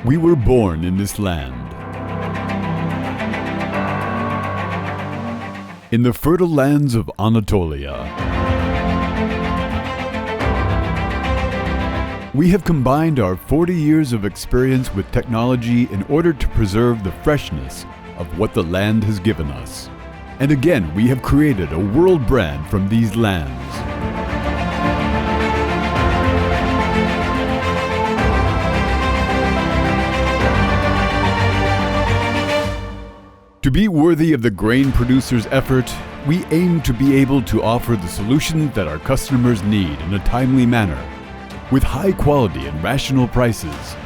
We were born in this land. In the fertile lands of Anatolia. We have combined our 40 years of experience with technology in order to preserve the freshness of what the land has given us. And again, we have created a world brand from these lands. To be worthy of the grain producer's effort, we aim to be able to offer the solutions that our customers need in a timely manner, with high quality and rational prices.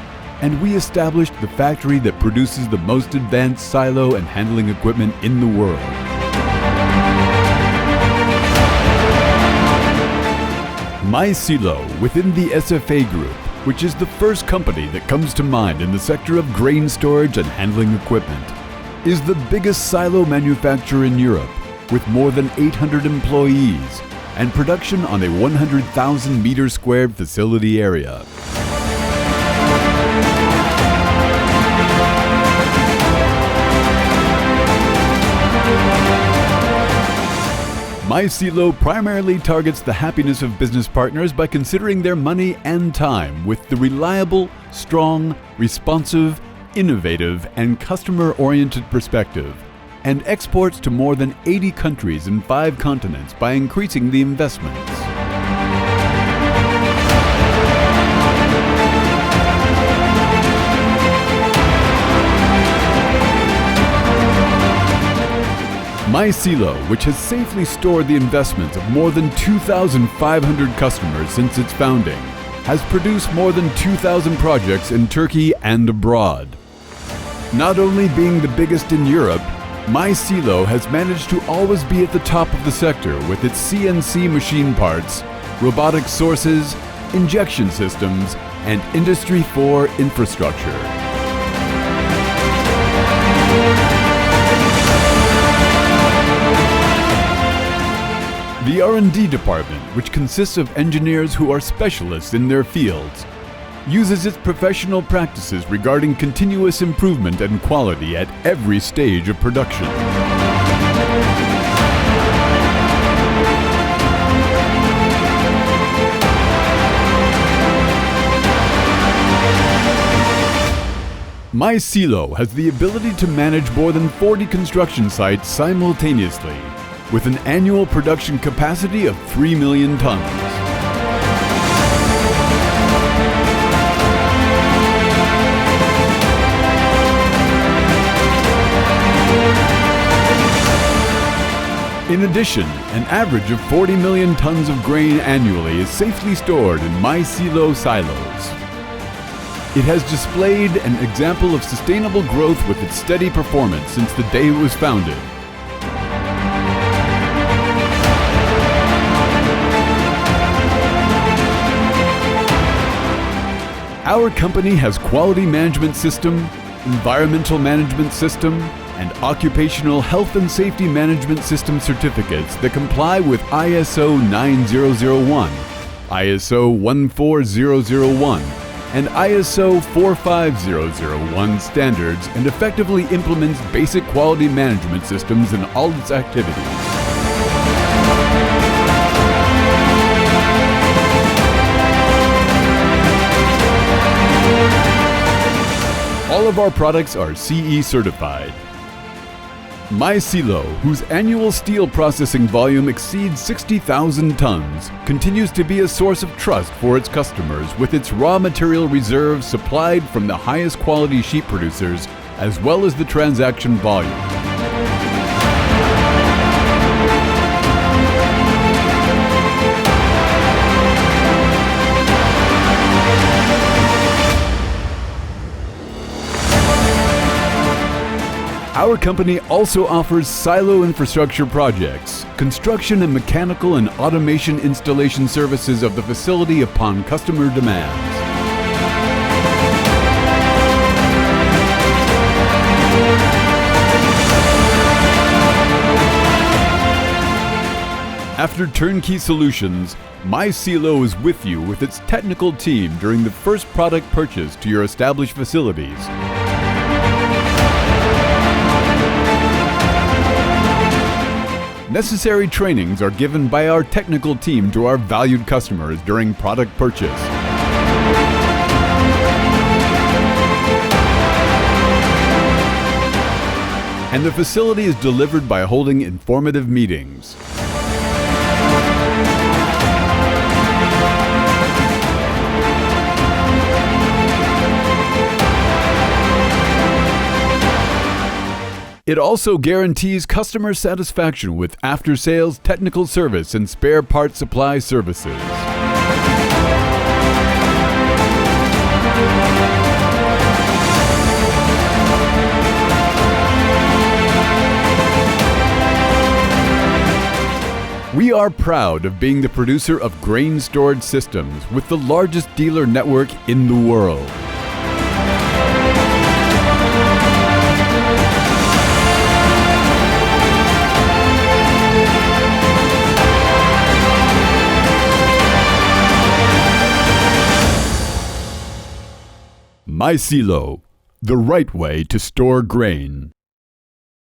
And we established the factory that produces the most advanced silo and handling equipment in the world. Mysilo, within the SFA Group, which is the first company that comes to mind in the sector of grain storage and handling equipment, is the biggest silo manufacturer in Europe, with more than 800 employees and production on a 100,000 meter squared facility area. Mysilo primarily targets the happiness of business partners by considering their money and time with the reliable, strong, responsive, innovative, and customer-oriented perspective, and exports to more than 80 countries and 5 continents by increasing the investments. Mysilo, which has safely stored the investments of more than 2,500 customers since its founding, has produced more than 2,000 projects in Turkey and abroad. Not only being the biggest in Europe, Mysilo has managed to always be at the top of the sector with its CNC machine parts, robotic sources, injection systems, and Industry 4 infrastructure. The R&D department, which consists of engineers who are specialists in their fields, uses its professional practices regarding continuous improvement and quality at every stage of production. Mysilo has the ability to manage more than 40 construction sites simultaneously, with an annual production capacity of 3 million tons. In addition, an average of 40 million tons of grain annually is safely stored in Mysilo silos. It has displayed an example of sustainable growth with its steady performance since the day it was founded. Our company has quality management system, environmental management system, and occupational health and safety management system certificates that comply with ISO 9001, ISO 14001, and ISO 45001 standards, and effectively implements basic quality management systems in all its activities. All of our products are CE certified. Mysilo, whose annual steel processing volume exceeds 60,000 tons, continues to be a source of trust for its customers with its raw material reserves supplied from the highest quality sheet producers, as well as the transaction volume. Our company also offers silo infrastructure projects, construction and mechanical and automation installation services of the facility upon customer demands. After turnkey solutions, Mysilo is with you with its technical team during the first product purchase to your established facilities. Necessary trainings are given by our technical team to our valued customers during product purchase. And the facility is delivered by holding informative meetings. It also guarantees customer satisfaction with after-sales technical service and spare part supply services. We are proud of being the producer of grain storage systems with the largest dealer network in the world. Mysilo, the right way to store grain.